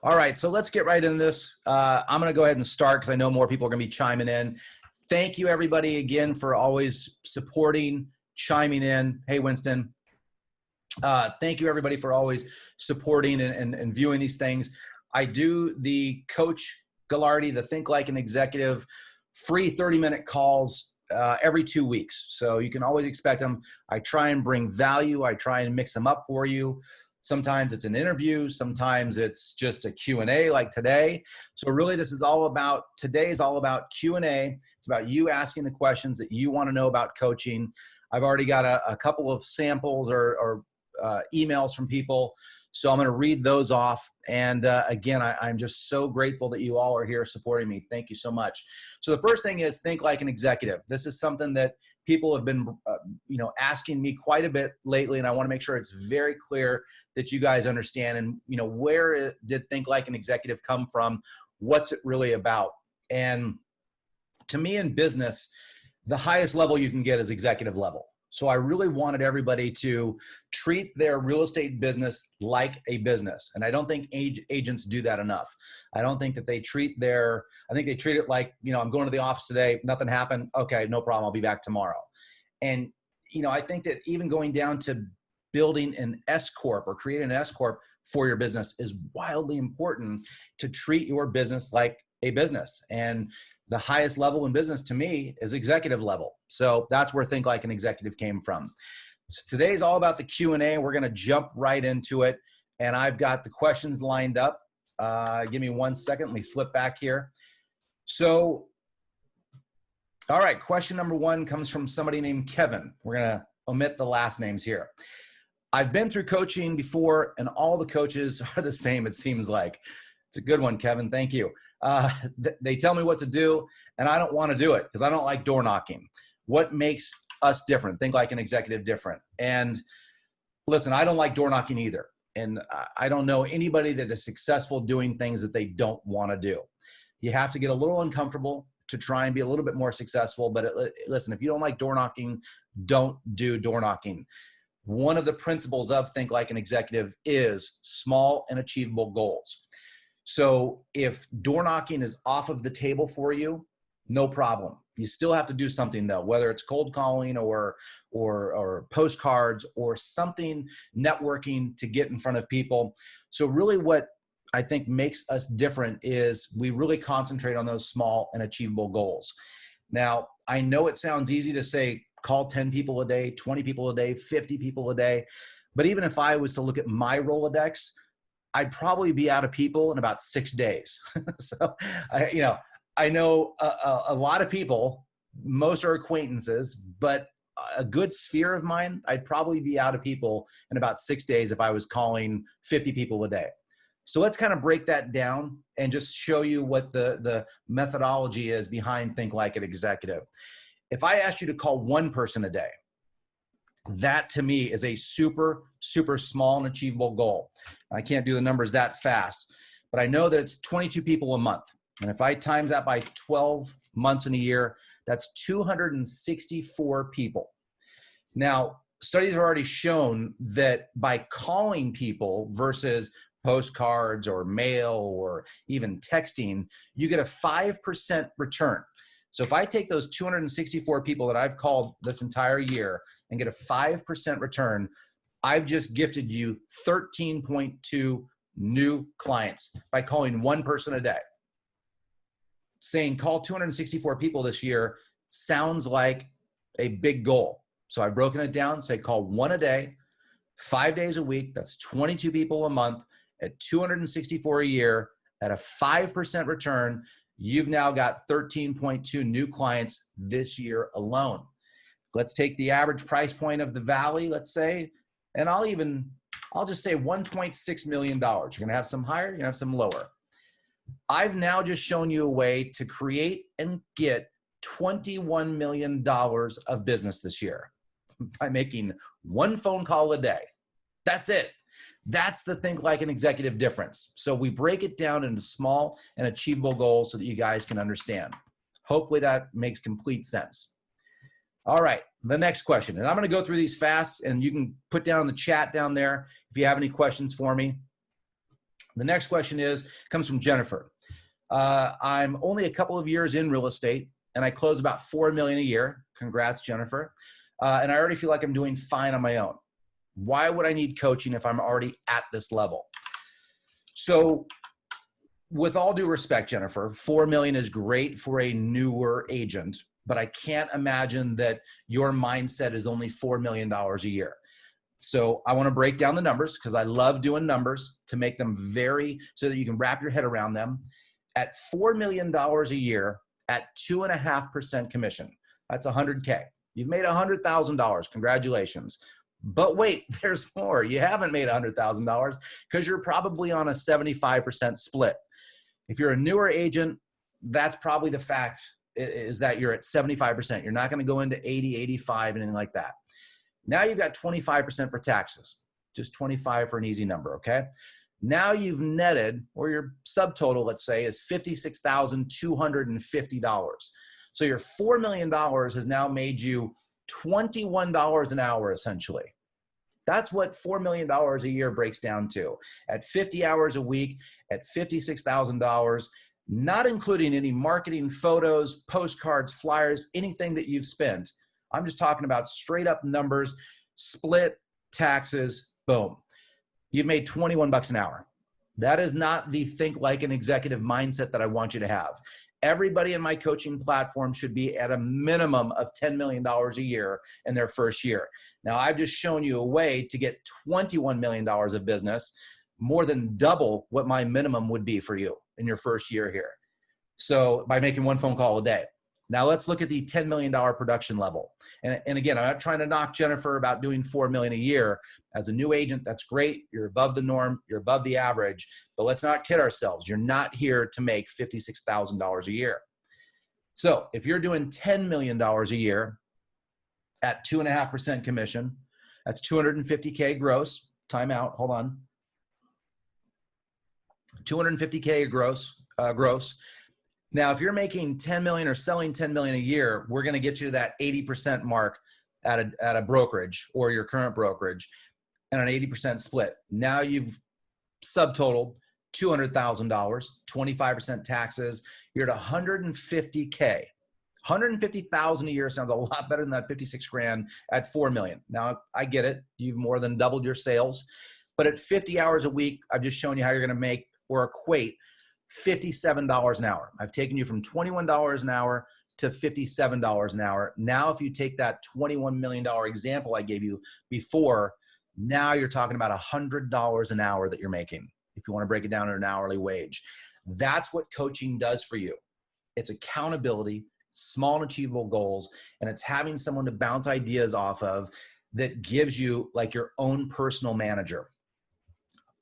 All right, so let's get right into this. I'm going to go ahead and start because I know more people are going to be chiming in. Thank you, everybody, again, for always supporting, chiming in. Hey, Winston. Thank you, everybody, for always supporting and viewing these things. I do the Coach Galardi, the Think Like an Executive, free 30-minute calls every 2 weeks. So you can always expect them. I try and bring value. I try and mix them up for you. Sometimes it's an interview. Sometimes it's just a Q&A like today. So really this is all about, today is all about Q&A. It's about you asking the questions that you want to know about coaching. I've already got a couple of samples or emails from people. So I'm going to read those off. And again, I'm just so grateful that you all are here supporting me. Thank you so much. So the first thing is think like an executive. This is something that people have been, asking me quite a bit lately, and I want to make sure it's very clear that you guys understand. And where did Think Like an Executive come from? What's it really about? And to me, in business, the highest level you can get is executive level. So I really wanted everybody to treat their real estate business like a business. And I don't think agents do that enough. I don't think that they treat I think they treat it like, I'm going to the office today, nothing happened. Okay, no problem. I'll be back tomorrow. And, I think that even going down to building an S Corp or creating an S Corp for your business is wildly important to treat your business like a business. And the highest level in business to me is executive level. So that's where Think Like an Executive came from. So today's all about the Q&A. We're going to jump right into it. And I've got the questions lined up. Give me 1 second. Let me flip back here. So, all right. Question number 1 comes from somebody named Kevin. We're going to omit the last names here. I've been through coaching before and all the coaches are the same, it seems like. It's a good one, Kevin. Thank you. They tell me what to do, and I don't want to do it because I don't like door knocking. What makes us different? Think Like an Executive different. And listen, I don't like door knocking either. And I don't know anybody that is successful doing things that they don't want to do. You have to get a little uncomfortable to try and be a little bit more successful. But listen, if you don't like door knocking, don't do door knocking. One of the principles of Think Like an Executive is small and achievable goals. So if door knocking is off of the table for you, no problem. You still have to do something though, whether it's cold calling or postcards or something, networking to get in front of people. So really what I think makes us different is we really concentrate on those small and achievable goals. Now, I know it sounds easy to say, call 10 people a day, 20 people a day, 50 people a day. But even if I was to look at my Rolodex, I'd probably be out of people in about 6 days. So, I know a lot of people, most are acquaintances, but a good sphere of mine, I'd probably be out of people in about 6 days if I was calling 50 people a day. So let's kind of break that down and just show you what the methodology is behind Think Like an Executive. If I asked you to call one person a day, that to me is a super, super small and achievable goal. I can't do the numbers that fast, but I know that it's 22 people a month. And if I times that by 12 months in a year, that's 264 people. Now, studies have already shown that by calling people versus postcards or mail or even texting, you get a 5% return. So if I take those 264 people that I've called this entire year and get a 5% return, I've just gifted you 13.2 new clients by calling one person a day. Saying call 264 people this year sounds like a big goal. So I've broken it down, say call one a day, 5 days a week. That's 22 people a month at 264 a year at a 5% return. You've now got 13.2 new clients this year alone. Let's take the average price point of the Valley, let's say, and I'll just say $1.6 million. You're going to have some higher, you're going to have some lower. I've now just shown you a way to create and get $21 million of business this year by making one phone call a day. That's it. That's the Think Like an Executive difference. So we break it down into small and achievable goals so that you guys can understand. Hopefully that makes complete sense. All right, the next question. And I'm going to go through these fast, and you can put down in the chat down there if you have any questions for me. The next question comes from Jennifer. I'm only a couple of years in real estate and I close about $4 million a year. Congrats, Jennifer. And I already feel like I'm doing fine on my own. Why would I need coaching if I'm already at this level? So with all due respect, Jennifer, $4 million is great for a newer agent, but I can't imagine that your mindset is only $4 million a year. So I want to break down the numbers because I love doing numbers to make them so that you can wrap your head around them. At $4 million a year at 2.5% commission, that's $100K. You've made $100,000. Congratulations. But wait, there's more. You haven't made $100,000 because you're probably on a 75% split. If you're a newer agent, that's probably the fact is that you're at 75%. You're not going to go into 80, 85, anything like that. Now you've got 25% for taxes, just 25 for an easy number, okay? Now you've netted, or your subtotal, let's say, is $56,250. So your $4 million has now made you $21 an hour, essentially. That's what $4 million a year breaks down to. At 50 hours a week, at $56,000, not including any marketing, photos, postcards, flyers, anything that you've spent. I'm just talking about straight up numbers, split, taxes, boom. You've made 21 bucks an hour. That is not the think like an executive mindset that I want you to have. Everybody in my coaching platform should be at a minimum of $10 million a year in their first year. Now, I've just shown you a way to get $21 million of business, more than double what my minimum would be for you in your first year here. So by making one phone call a day. Now let's look at the $10 million production level. And again, I'm not trying to knock Jennifer about doing $4 million a year. As a new agent, that's great. You're above the norm. You're above the average. But let's not kid ourselves. You're not here to make $56,000 a year. So if you're doing $10 million a year at 2.5% commission, that's $250K gross. Time out. Hold on. $250K gross. Now, if you're making 10 million or selling 10 million a year, we're going to get you to that 80% mark at a brokerage or your current brokerage and an 80% split. Now you've subtotaled $200,000, 25% taxes. You're at $150K. $150,000 a year sounds a lot better than that 56 grand at 4 million. Now I get it. You've more than doubled your sales, but at 50 hours a week, I've just shown you how you're going to make or equate $57 an hour. I've taken you from $21 an hour to $57 an hour. Now, if you take that $21 million example I gave you before, now you're talking about $100 an hour that you're making, if you want to break it down to an hourly wage. That's what coaching does for you. It's accountability, small and achievable goals, and it's having someone to bounce ideas off of that gives you like your own personal manager.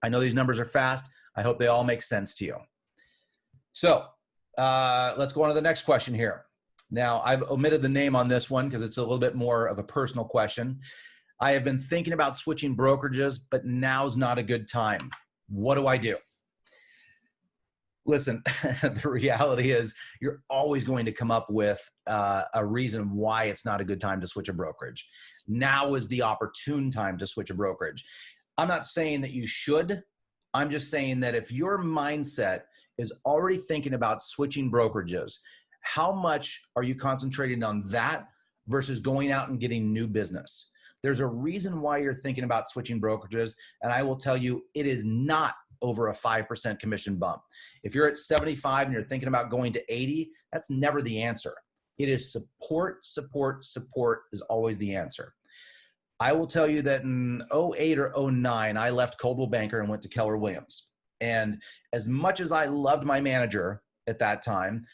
I know these numbers are fast. I hope they all make sense to you. So let's go on to the next question here. Now, I've omitted the name on this one because it's a little bit more of a personal question. I have been thinking about switching brokerages, but now's not a good time. What do I do? Listen, the reality is you're always going to come up with a reason why it's not a good time to switch a brokerage. Now is the opportune time to switch a brokerage. I'm not saying that you should. I'm just saying that if your mindset is already thinking about switching brokerages, how much are you concentrating on that versus going out and getting new business? There's a reason why you're thinking about switching brokerages, and I will tell you it is not over a 5% commission bump. If you're at 75 and you're thinking about going to 80, that's never the answer. It is support, support, support is always the answer. I will tell you that in 08 or 09, I left Coldwell Banker and went to Keller Williams. And as much as I loved my manager at that time,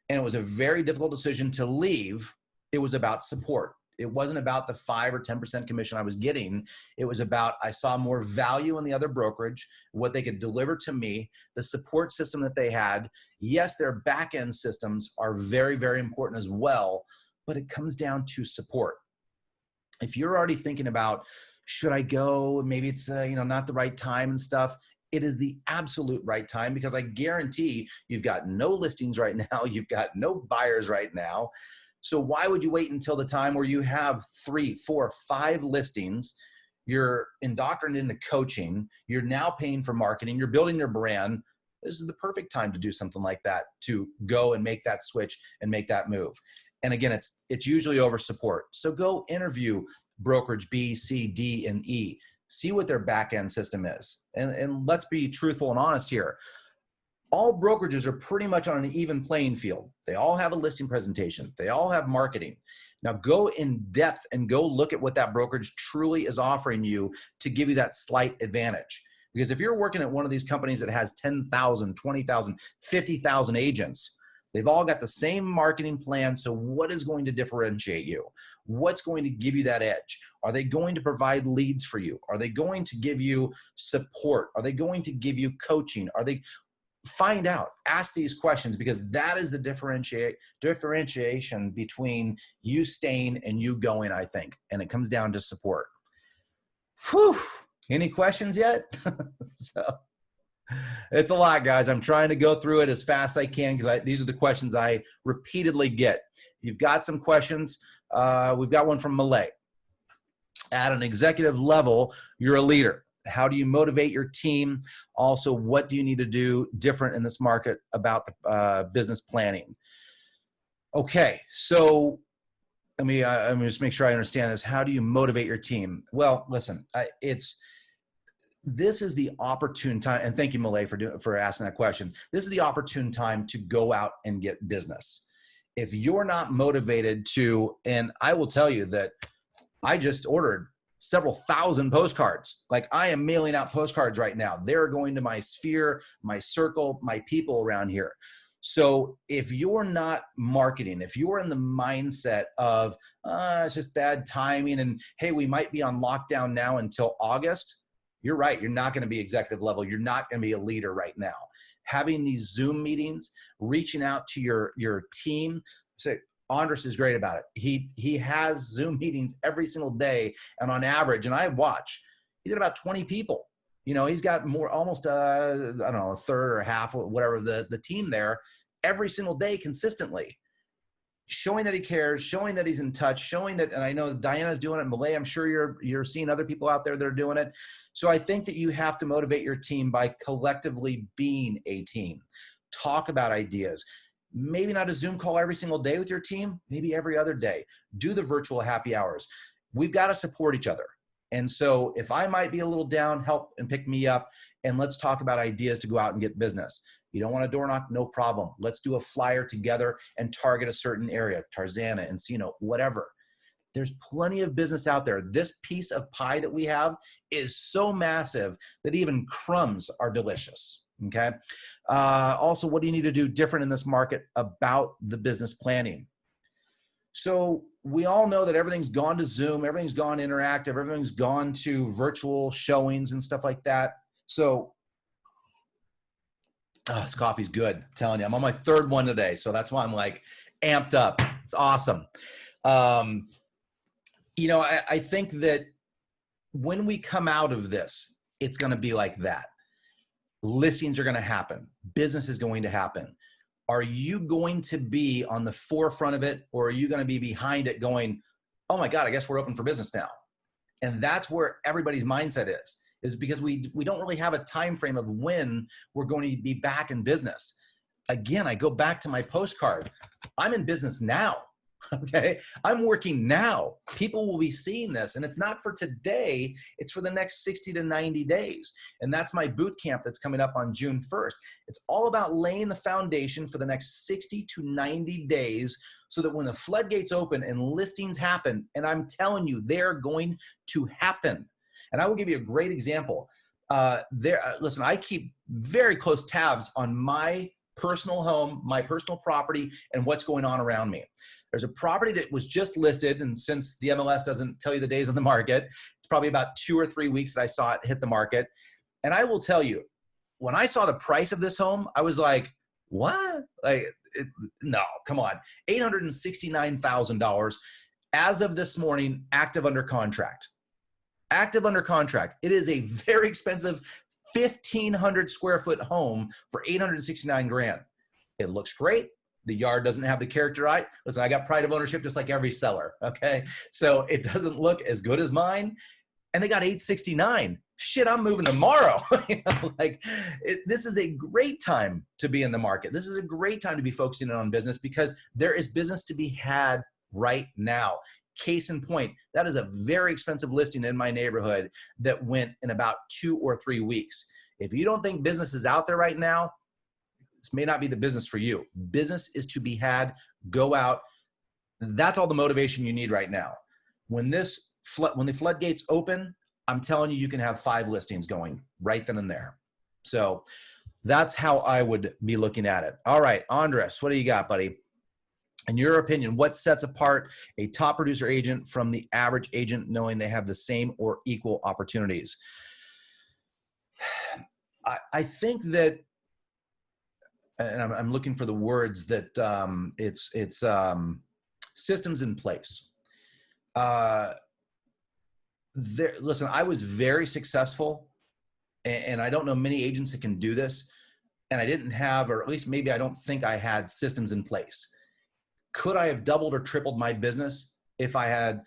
and it was a very difficult decision to leave, it was about support. It wasn't about the 5 or 10% commission I was getting. It was about, I saw more value in the other brokerage, what they could deliver to me, the support system that they had. Yes, their back-end systems are very, very important as well, but it comes down to support. If you're already thinking about, should I go? Maybe it's not the right time and stuff. It is the absolute right time because I guarantee you've got no listings right now. You've got no buyers right now. So why would you wait until the time where you have 3, 4, 5 listings? you're indoctrinated into coaching, you're now paying for marketing, you're building your brand. This is the perfect time to do something like that, to go and make that switch and make that move. And again, it's usually over support. So go interview brokerage B, C, D, and E. See what their back end system is. And let's be truthful and honest here. All brokerages are pretty much on an even playing field. They all have a listing presentation. They all have marketing. Now go in depth and go look at what that brokerage truly is offering you to give you that slight advantage. Because if you're working at one of these companies that has 10,000, 20,000, 50,000 agents, they've all got the same marketing plan. So what is going to differentiate you? What's going to give you that edge? Are they going to provide leads for you? Are they going to give you support? Are they going to give you coaching? Are they... Find out, ask these questions, because that is the differentiation between you staying and you going, I think. And it comes down to support. Whew. Any questions yet? So it's a lot, guys. I'm trying to go through it as fast as I can, because these are the questions I repeatedly get. You've got some questions. We've got one from Malay. At an executive level, you're a leader. How do you motivate your team? Also, what do you need to do different in this market about the business planning? Okay, so let me just make sure I understand this. How do you motivate your team? Well, listen, this is the opportune time, and thank you, Malay, for asking that question. This is the opportune time to go out and get business. If you're not motivated to, and I will tell you that I just ordered several thousand postcards. Like, I am mailing out postcards right now. They're going to my sphere, my circle, my people around here. So if you're not marketing, if you're in the mindset of, it's just bad timing, and hey, we might be on lockdown now until August, you're right. You're not going to be executive level. You're not going to be a leader right now. Having these Zoom meetings, reaching out to your team. Say, Andres is great about it. He has Zoom meetings every single day, and on average, and I watch, he's got about 20 people. You know, he's got more, almost I don't know, a third or a half, whatever, the team there every single day consistently, showing that he cares, showing that he's in touch, showing that, and I know Diana's doing it in Malay. I'm sure you're seeing other people out there that are doing it. So I think that you have to motivate your team by collectively being a team. Talk about ideas. Maybe not a Zoom call every single day with your team, maybe every other day. Do the virtual happy hours. We've got to support each other. And so if I might be a little down, help and pick me up, and let's talk about ideas to go out and get business. You don't want a door knock? No problem. Let's do a flyer together and target a certain area, Tarzana, Encino, whatever. There's plenty of business out there. This piece of pie that we have is so massive that even crumbs are delicious. Okay. Also, what do you need to do different in this market about the business planning? So we all know that everything's gone to Zoom, everything's gone interactive, everything's gone to virtual showings and stuff like that. So this coffee's good. I'm telling you, I'm on my third one today. So that's why I'm like amped up. It's awesome. You know, I think that when we come out of this, it's going to be like that. Listings are going to happen. Business is going to happen. Are you going to be on the forefront of it, or are you going to be behind it going, oh my God, I guess we're open for business now? And that's where everybody's mindset is because we don't really have a time frame of when we're going to be back in business. Again, I go back to my postcard. I'm in business now. Okay. I'm working now. People will be seeing this, and it's not for today. It's for the next 60 to 90 days. And that's my boot camp that's coming up on June 1st. It's all about laying the foundation for the next 60 to 90 days so that when the floodgates open and listings happen, and I'm telling you, they're going to happen. And I will give you a great example. Listen, I keep very close tabs on my personal home, my personal property, and what's going on around me. There's a property that was just listed, and since the MLS doesn't tell you the days on the market, it's probably about 2 or 3 weeks that I saw it hit the market. And I will tell you, when I saw the price of this home, I was like, what? No, come on. $869,000 as of this morning, active under contract. Active under contract. It is a very expensive 1,500 square foot home for $869 grand. It looks great. The yard doesn't have the character right. Listen, I got pride of ownership just like every seller, okay? So it doesn't look as good as mine. and they got 869. Shit, I'm moving tomorrow. This is a great time to be in the market. This is a great time to be focusing on business because there is business to be had right now. Case in point, that is a very expensive listing in my neighborhood that went in about 2 or 3 weeks. If you don't think business is out there right now, this may not be the business for you. Business is to be had. Go out. That's all the motivation you need right now. When the floodgates open, I'm telling you, you can have 5 listings going right then and there. So that's how I would be looking at it. All right, Andres, what do you got, buddy? In your opinion, what sets apart a top producer agent from the average agent knowing they have the same or equal opportunities? I think that, and I'm looking for the words, that it's systems in place. Listen, I was very successful, and I don't know many agents that can do this, and I didn't have, or at least maybe I don't think I had systems in place. Could I have doubled or tripled my business if I had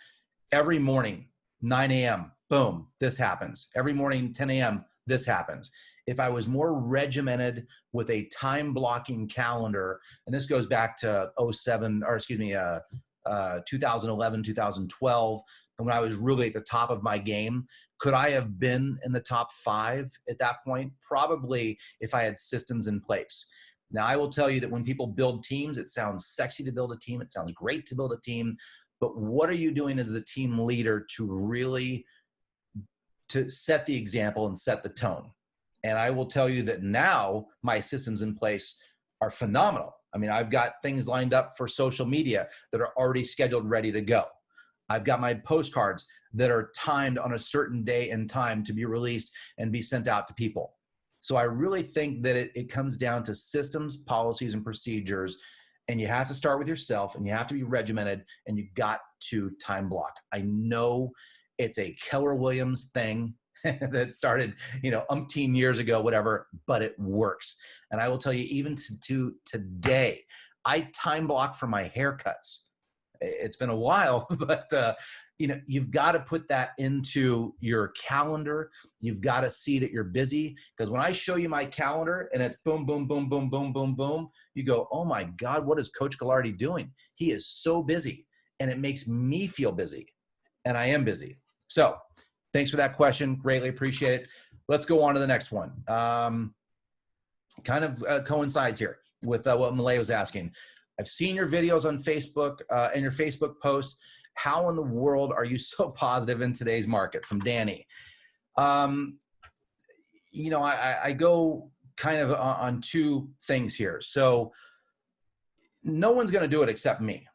every morning, 9 a.m., boom, this happens. Every morning, 10 a.m., this happens. If I was more regimented with a time blocking calendar, and this goes back to 2011, 2012, and when I was really at the top of my game, could I have been in the top 5 at that point? Probably, if I had systems in place. Now, I will tell you that when people build teams, it sounds sexy to build a team. It sounds great to build a team. But what are you doing as the team leader to really set the example and set the tone? And I will tell you that now my systems in place are phenomenal. I mean, I've got things lined up for social media that are already scheduled, ready to go. I've got my postcards that are timed on a certain day and time to be released and be sent out to people. So I really think that it comes down to systems, policies, and procedures. And you have to start with yourself, and you have to be regimented, and you got to time block. I know it's a Keller Williams thing that started, umpteen years ago, whatever, but it works. And I will tell you, even to today, I time block for my haircuts. It's been a while, but you've got to put that into your calendar. You've got to see that you're busy, because when I show you my calendar and it's boom, boom, boom, boom, boom, boom, boom, you go, oh my God, what is Coach Galardi doing? He is so busy, and it makes me feel busy, and I am busy. So thanks for that question. Greatly appreciate it. Let's go on to the next one. Kind of coincides here with what Malay was asking. I've seen your videos on Facebook and your Facebook posts. How in the world are you so positive in today's market? From Danny. I go kind of on 2 things here. So no one's going to do it except me.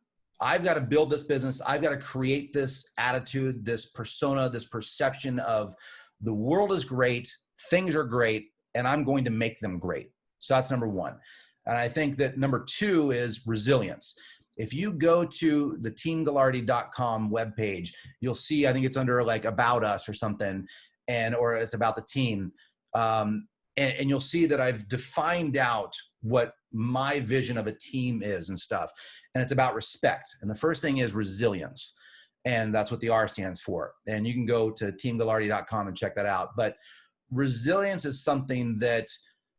I've got to build this business. I've got to create this attitude, this persona, this perception of the world is great, things are great, and I'm going to make them great. So that's number 1. And I think that number 2 is resilience. If you go to the teamgalardi.com webpage, you'll see, I think it's under like About Us or something, or it's about the team. And you'll see that I've defined out what my vision of a team is and stuff. And it's about respect. And the first thing is resilience. And that's what the R stands for. And you can go to teamgalardi.com and check that out. But resilience is something that,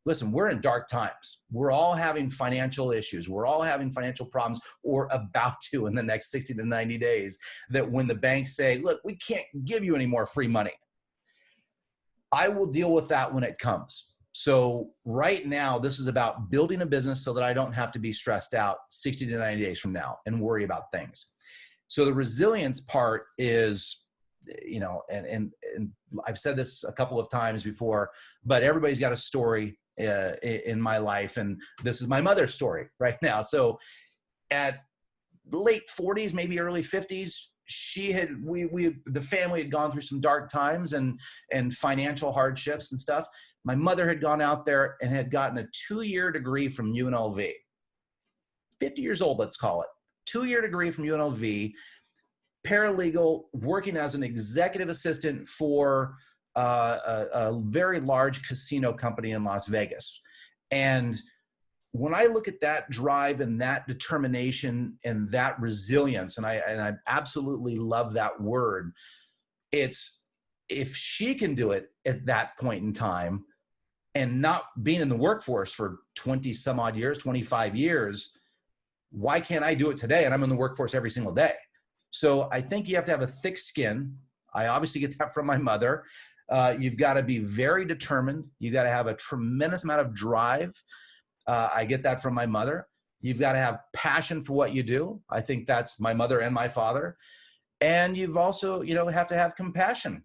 listen, we're in dark times. We're all having financial issues. We're all having financial problems, or about to in the next 60 to 90 days, that when the banks say, look, we can't give you any more free money, I will deal with that when it comes. So right now, this is about building a business so that I don't have to be stressed out 60 to 90 days from now and worry about things. So the resilience part is, and I've said this a couple of times before, but everybody's got a story in my life. And this is my mother's story right now. So at late 40s, maybe early 50s, the family had gone through some dark times and financial hardships and stuff. My mother had gone out there and had gotten a 2-year degree from UNLV. 50 years old, let's call it. 2-year degree from UNLV, paralegal, working as an executive assistant for a very large casino company in Las Vegas. And when I look at that drive and that determination and that resilience, and I absolutely love that word, it's if she can do it at that point in time and not being in the workforce for 20 some odd years, 25 years, why can't I do it today? And I'm in the workforce every single day. So I think you have to have a thick skin. I obviously get that from my mother. You've got to be very determined. You got to have a tremendous amount of drive. I get that from my mother. You've got to have passion for what you do. I think that's my mother and my father. And you've also, have to have compassion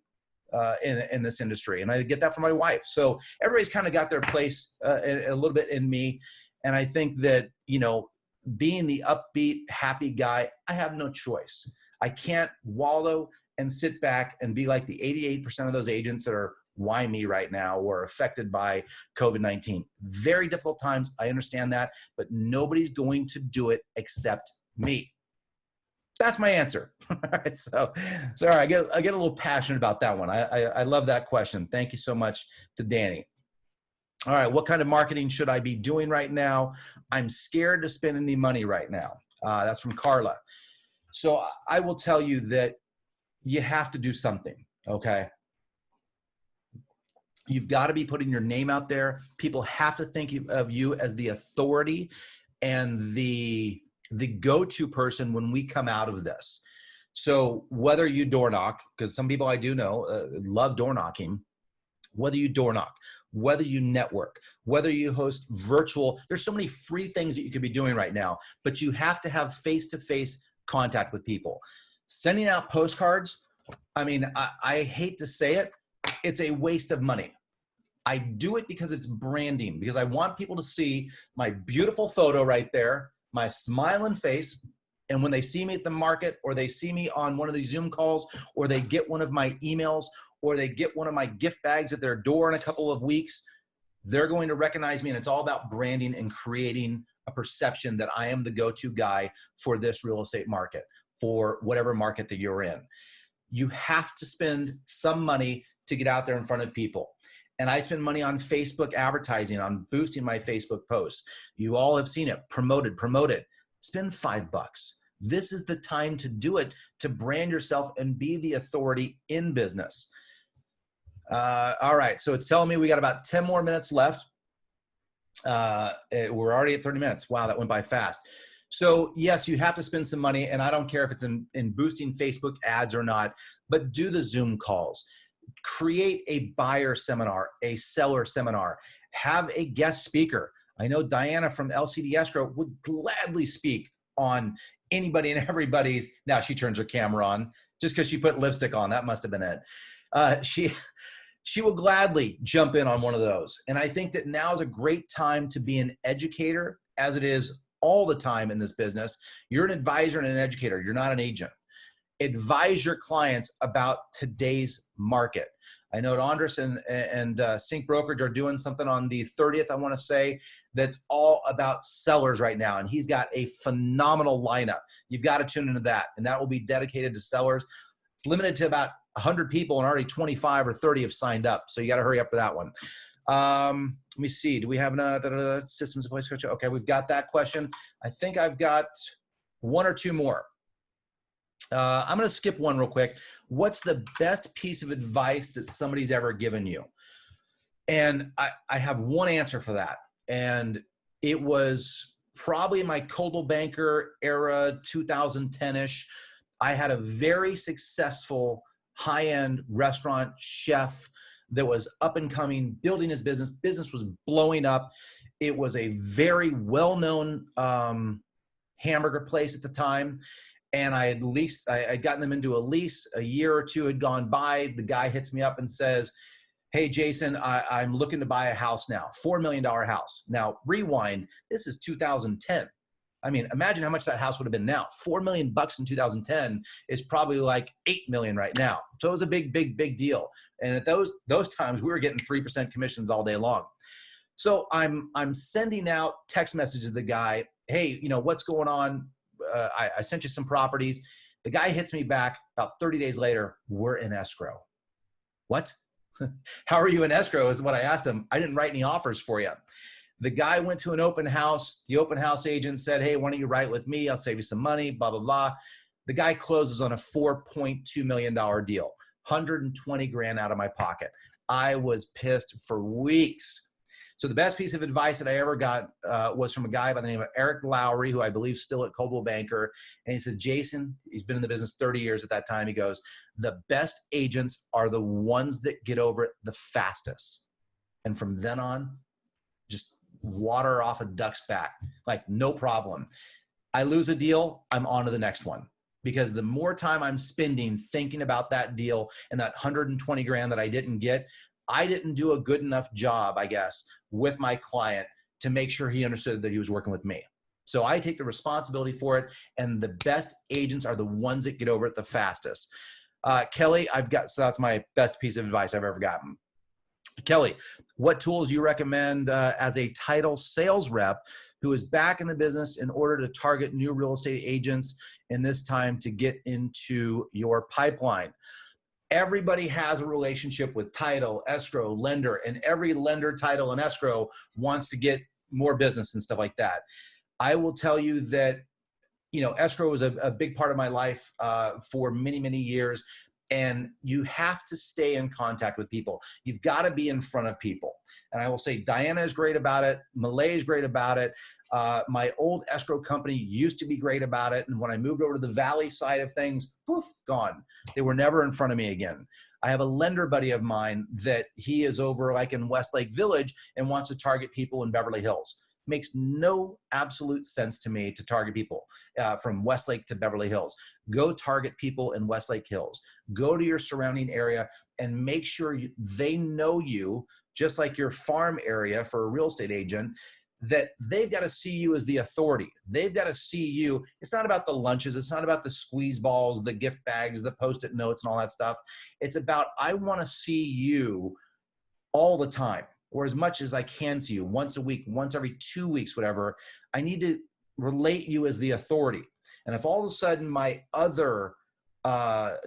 in this industry. And I get that from my wife. So everybody's kind of got their place a little bit in me. And I think that, being the upbeat, happy guy, I have no choice. I can't wallow and sit back and be like the 88% of those agents that are why me right now or affected by COVID-19. Very difficult times. I understand that, but nobody's going to do it except me. That's my answer. All right. So sorry, I get a little passionate about that one. I love that question. Thank you so much to Danny. All right. What kind of marketing should I be doing right now? I'm scared to spend any money right now. That's from Carla. So I will tell you that you have to do something. Okay. You've got to be putting your name out there. People have to think of you as the authority and the go-to person when we come out of this. So whether you door knock, because some people I do know love door knocking, whether you door knock, whether you network, whether you host virtual, there's so many free things that you could be doing right now, but you have to have face-to-face contact with people. Sending out postcards, I mean, I hate to say it, it's a waste of money. I do it because it's branding, because I want people to see my beautiful photo right there, my smiling face, and when they see me at the market, or they see me on one of these Zoom calls, or they get one of my emails, or they get one of my gift bags at their door in a couple of weeks, they're going to recognize me. And it's all about branding and creating a perception that I am the go-to guy for this real estate market, for whatever market that you're in. You have to spend some money to get out there in front of people. And I spend money on Facebook advertising, on boosting my Facebook posts. You all have seen it, promoted. Spend $5. This is the time to do it, to brand yourself and be the authority in business. All right, so it's telling me we got about 10 more minutes left. We're already at 30 minutes. Wow, that went by fast. So yes, you have to spend some money, and I don't care if it's in boosting Facebook ads or not, but do the Zoom calls. Create a buyer seminar, a seller seminar, have a guest speaker. I know Diana from LCD Escrow would gladly speak on anybody and everybody's. Now she turns her camera on just because she put lipstick on. That must have been it. She will gladly jump in on one of those. And I think that now is a great time to be an educator, as it is all the time in this business. You're an advisor and an educator. You're not an agent. Advise your clients about today's market. I know Andres and Sync Brokerage are doing something on the 30th, I want to say, that's all about sellers right now. And he's got a phenomenal lineup. You've got to tune into that. And that will be dedicated to sellers. It's limited to about 100 people, and already 25 or 30 have signed up. So you got to hurry up for that one. Let me see. Do we have systems in place? Okay, we've got that question. I think I've got one or two more. I'm going to skip one real quick. What's the best piece of advice that somebody's ever given you? And I have one answer for that. And it was probably in my Coldwell Banker era, 2010-ish. I had a very successful high-end restaurant chef that was up and coming, building his business. Business was blowing up. It was a very well-known hamburger place at the time. And I'd gotten them into a lease. A year or two had gone by. The guy hits me up and says, "Hey, Jason, I'm looking to buy a house now, $4 million house." Now, rewind, this is 2010. I mean, imagine how much that house would have been now. $4 million in 2010 is probably like $8 million right now. So it was a big deal. And at those times, we were getting 3% commissions all day long. So I'm sending out text messages to the guy. "Hey, what's going on? I sent you some properties." The guy hits me back about 30 days later. "We're in escrow." What? "How are you in escrow?" is what I asked him. "I didn't write any offers for you." The guy went to an open house. The open house agent said, "Hey, why don't you write with me? I'll save you some money, blah, blah, blah." The guy closes on a $4.2 million deal. 120 grand out of my pocket. I was pissed for weeks. So the best piece of advice that I ever got was from a guy by the name of Eric Lowry, who I believe is still at Coldwell Banker. And he said, Jason, he's been in the business 30 years at that time. He goes, the best agents are the ones that get over it the fastest. And from then on, just water off a duck's back, like no problem. I lose a deal, I'm on to the next one. Because the more time I'm spending thinking about that deal and that 120 grand that I didn't get, I didn't do a good enough job, I guess, with my client to make sure he understood that he was working with me. So I take the responsibility for it, and the best agents are the ones that get over it the fastest. Kelly, so that's my best piece of advice I've ever gotten. Kelly, what tools do you recommend as a title sales rep who is back in the business in order to target new real estate agents in this time to get into your pipeline? Everybody has a relationship with title, escrow, lender, and every lender, title, and escrow wants to get more business and stuff like that. I will tell you that, escrow was a big part of my life for many, many years. And you have to stay in contact with people. You've got to be in front of people. And I will say Diana is great about it. Malay is great about it. My old escrow company used to be great about it. And when I moved over to the Valley side of things, poof, gone. They were never in front of me again. I have a lender buddy of mine that he is over like in Westlake Village and wants to target people in Beverly Hills. Makes no absolute sense to me to target people from Westlake to Beverly Hills. Go target people in Westlake Hills. Go to your surrounding area and make sure they know you, just like your farm area for a real estate agent, that they've got to see you as the authority. They've got to see you. It's not about the lunches. It's not about the squeeze balls, the gift bags, the Post-it notes and all that stuff. It's about, I want to see you all the time, or as much as I can see you, once a week, once every 2 weeks, whatever. I need to relate you as the authority. And if all of a sudden my other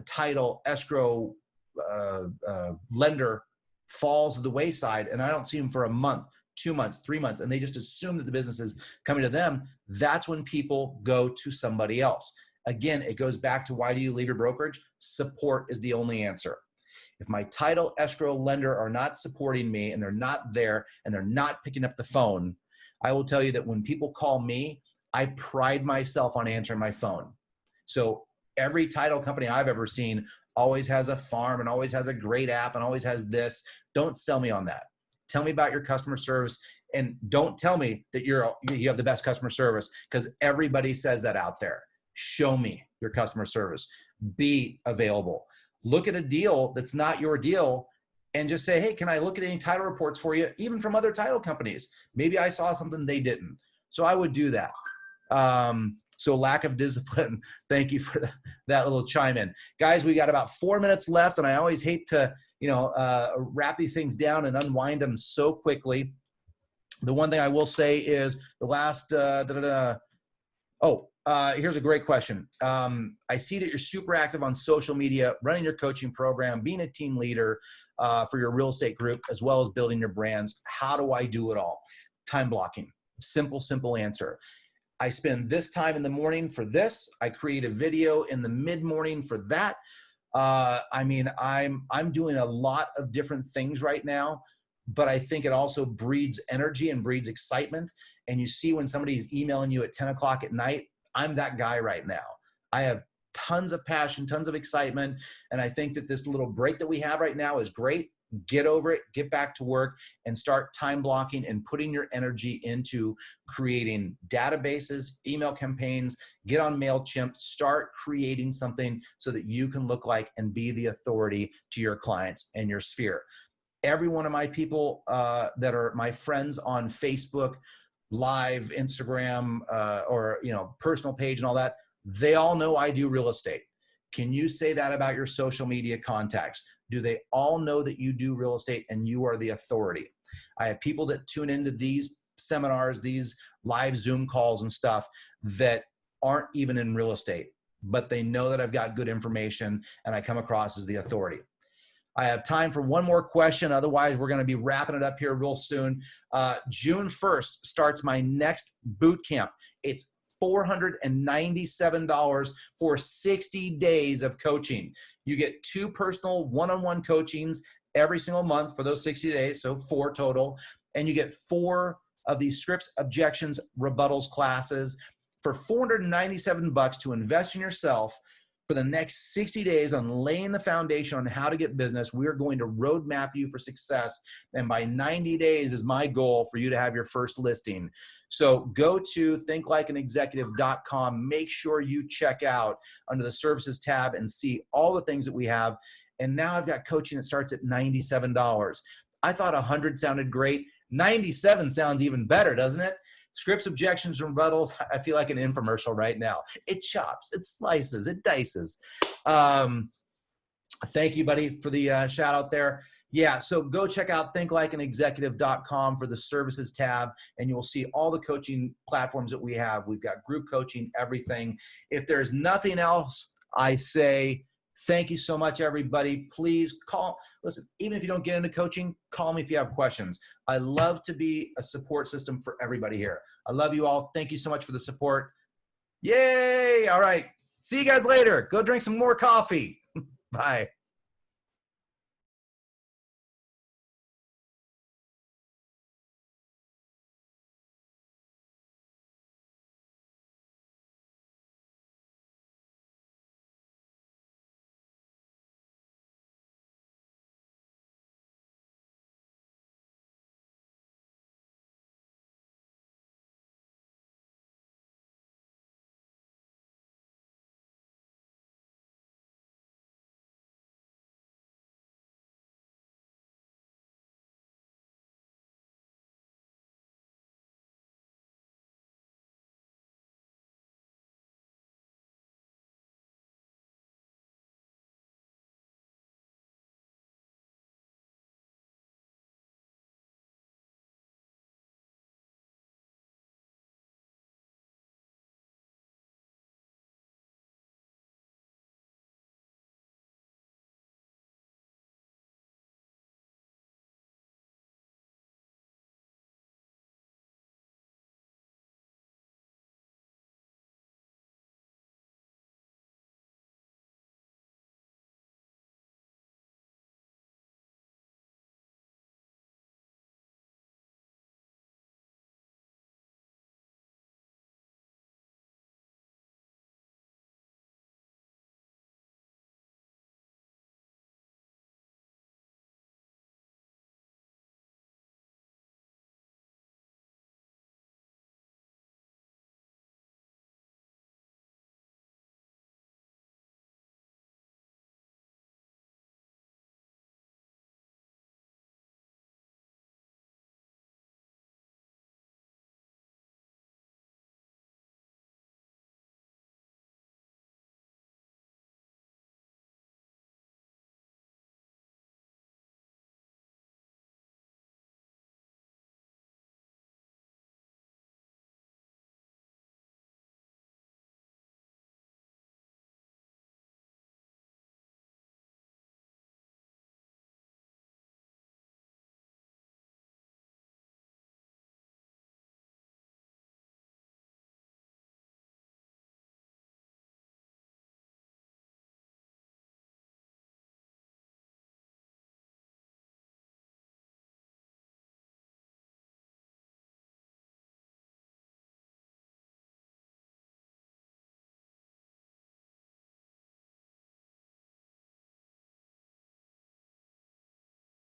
title, escrow, lender falls to the wayside and I don't see them for a month, 2 months, 3 months, and they just assume that the business is coming to them, that's when people go to somebody else. Again, it goes back to, why do you leave your brokerage? Support is the only answer. If my title, escrow, lender are not supporting me and they're not there and they're not picking up the phone, I will tell you that when people call me, I pride myself on answering my phone. So every title company I've ever seen always has a farm and always has a great app and always has this. Don't sell me on that. Tell me about your customer service, and don't tell me that you have the best customer service, because everybody says that out there. Show me your customer service. Be available. Look at a deal that's not your deal and just say, hey, can I look at any title reports for you, even from other title companies? Maybe I saw something they didn't. So I would do that. So lack of discipline. Thank you for that little chime in. Guys, we got about 4 minutes left, and I always hate to wrap these things down and unwind them so quickly. The one thing I will say is the last, here's a great question. I see that you're super active on social media, running your coaching program, being a team leader for your real estate group, as well as building your brands. How do I do it all? Time blocking. Simple answer. I spend this time in the morning for this. I create a video in the mid-morning for that. I'm doing a lot of different things right now, but I think it also breeds energy and breeds excitement. And you see when somebody's emailing you at 10 o'clock at night, I'm that guy right now. I have tons of passion, tons of excitement. And I think that this little break that we have right now is great. Get over it, get back to work, and start time blocking and putting your energy into creating databases, email campaigns, get on MailChimp, start creating something so that you can look like and be the authority to your clients and your sphere. Every one of my people that are my friends on Facebook, Live, Instagram, or personal page and all that, they all know I do real estate. Can you say that about your social media contacts? Do they all know that you do real estate and you are the authority? I have people that tune into these seminars, these live Zoom calls and stuff that aren't even in real estate, but they know that I've got good information and I come across as the authority. I have time for one more question. Otherwise, we're going to be wrapping it up here real soon. June 1st starts my next boot camp. It's $497 for 60 days of coaching. You get 2 personal one-on-one coachings every single month for those 60 days, so 4 total. And you get 4 of these scripts, objections, rebuttals classes for $497 to invest in yourself for the next 60 days on laying the foundation on how to get business. We're going to roadmap you for success. And by 90 days is my goal for you to have your first listing. So go to thinklikeanexecutive.com. Make sure you check out under the services tab and see all the things that we have. And now I've got coaching that starts at $97. I thought 100 sounded great. 97 sounds even better, doesn't it? Scripts, objections, and rebuttals. I feel like an infomercial right now. It chops, it slices, it dices. Thank you, buddy, for the shout out there. Yeah, so go check out thinklikeanexecutive.com for the services tab, and you will see all the coaching platforms that we have. We've got group coaching, everything. If there's nothing else, I say thank you so much, everybody. Please call. Listen, even if you don't get into coaching, call me if you have questions. I love to be a support system for everybody here. I love you all. Thank you so much for the support. Yay. All right. See you guys later. Go drink some more coffee. Bye.